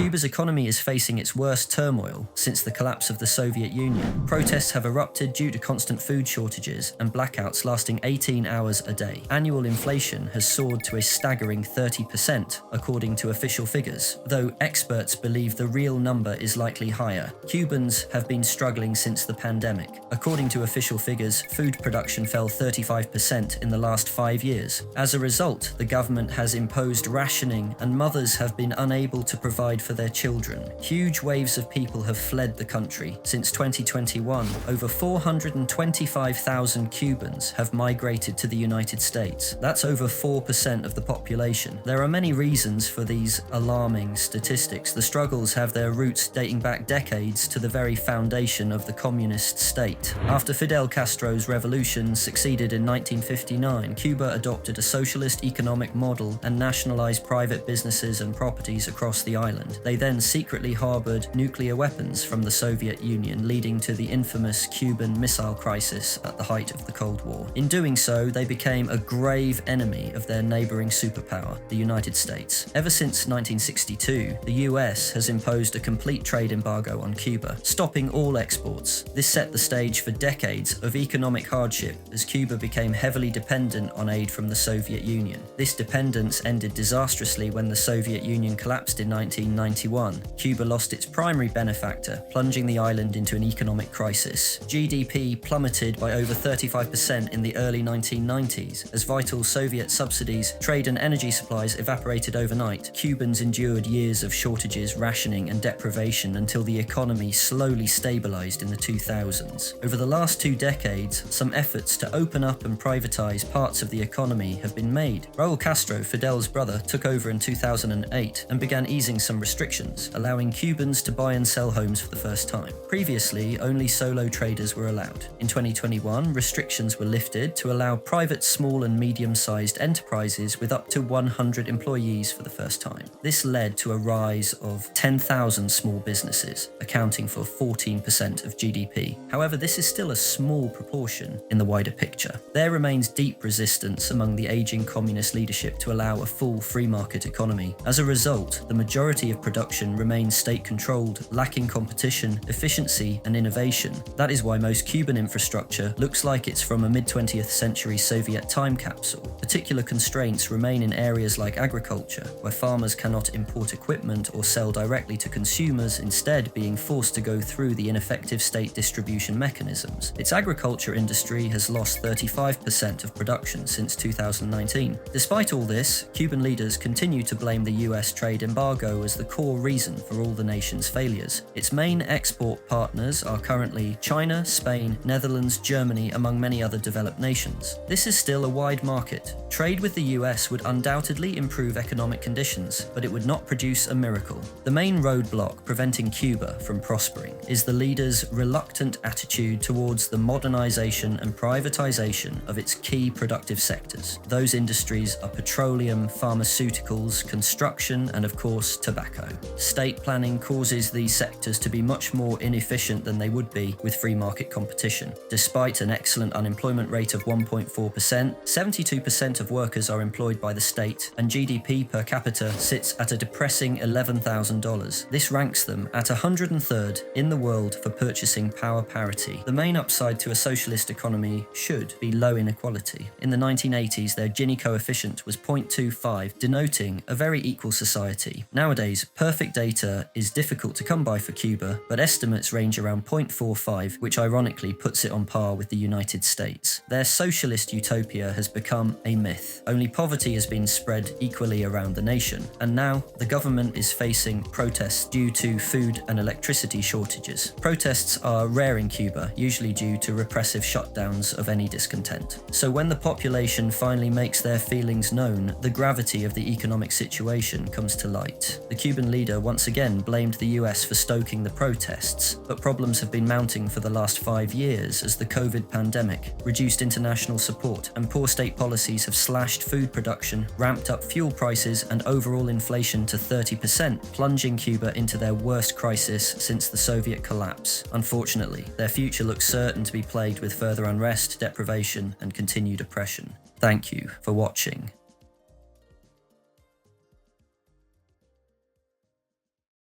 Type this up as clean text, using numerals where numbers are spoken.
Cuba's economy is facing its worst turmoil since the collapse of the Soviet Union. Protests have erupted due to constant food shortages and blackouts lasting 18 hours a day. Annual inflation has soared to a staggering 30%, according to official figures, though experts believe the real number is likely higher. Cubans have been struggling since the pandemic. According to official figures, food production fell 35% in the last 5 years. As a result, the government has imposed rationing and mothers have been unable to provide for their children. Huge waves of people have fled the country. Since 2021, over 425,000 Cubans have migrated to the United States. That's over 4% of the population. There are many reasons for these alarming statistics. The struggles have their roots dating back decades to the very foundation of the communist state. After Fidel Castro's revolution succeeded in 1959, Cuba adopted a socialist economic model and nationalized private businesses and properties across the island. They then secretly harbored nuclear weapons from the Soviet Union, leading to the infamous Cuban Missile Crisis at the height of the Cold War. In doing so, they became a grave enemy of their neighboring superpower, the United States. Ever since 1962, the US has imposed a complete trade embargo on Cuba, stopping all exports. This set the stage for decades of economic hardship as Cuba became heavily dependent on aid from the Soviet Union. This dependence ended disastrously when the Soviet Union collapsed in 1991. Cuba lost its primary benefactor, plunging the island into an economic crisis. GDP plummeted by over 35% in the early 1990s. As vital Soviet subsidies, trade and energy supplies evaporated overnight, Cubans endured years of shortages, rationing and deprivation until the economy slowly stabilized in the 2000s. Over the last 2 decades, some efforts to open up and privatize parts of the economy have been made. Raul Castro, Fidel's brother, took over in 2008 and began easing some restrictions, allowing Cubans to buy and sell homes for the first time. Previously, only solo traders were allowed. In 2021, restrictions were lifted to allow private small and medium-sized enterprises with up to 100 employees for the first time. This led to a rise of 10,000 small businesses, accounting for 14% of GDP. However, this is still a small proportion in the wider picture. There remains deep resistance among the aging communist leadership to allow a full free market economy. As a result, the majority of production remains state-controlled, lacking competition, efficiency, and innovation. That is why most Cuban infrastructure looks like it's from a mid-20th century Soviet time capsule. Particular constraints remain in areas like agriculture, where farmers cannot import equipment or sell directly to consumers, instead being forced to go through the ineffective state distribution mechanisms. Its agriculture industry has lost 35% of production since 2019. Despite all this, Cuban leaders continue to blame the US trade embargo as the core reason for all the nation's failures. Its main export partners are currently China, Spain, Netherlands, Germany, among many other developed nations. This is still a wide market. Trade with the US would undoubtedly improve economic conditions, but it would not produce a miracle. The main roadblock preventing Cuba from prospering is the leaders' reluctant attitude towards the modernization and privatization of its key productive sectors. Those industries are petroleum, pharmaceuticals, construction, and of course, tobacco. State planning causes these sectors to be much more inefficient than they would be with free market competition. Despite an excellent unemployment rate of 1.4%, 72% of workers are employed by the state, and GDP per capita sits at a depressing $11,000. This ranks them at 103rd in the world for purchasing power parity. The main upside to a socialist economy should be low inequality. In the 1980s, their Gini coefficient was 0.25, denoting a very equal society. Nowadays, perfect data is difficult to come by for Cuba, but estimates range around 0.45, which ironically puts it on par with the United States. Their socialist utopia has become a myth. Only poverty has been spread equally around the nation, and now the government is facing protests due to food and electricity shortages. Protests are rare in Cuba, usually due to repressive shutdowns of any discontent. So when the population finally makes their feelings known, the gravity of the economic situation comes to light. The Cuban leader once again blamed the US for stoking the protests, but problems have been mounting for the last 5 years as the COVID pandemic reduced international support and poor state policies have slashed food production, ramped up fuel prices, and overall inflation to 30%, plunging Cuba into their worst crisis since the Soviet collapse. Unfortunately, their future looks certain to be plagued with further unrest, deprivation, and continued oppression. Thank you for watching.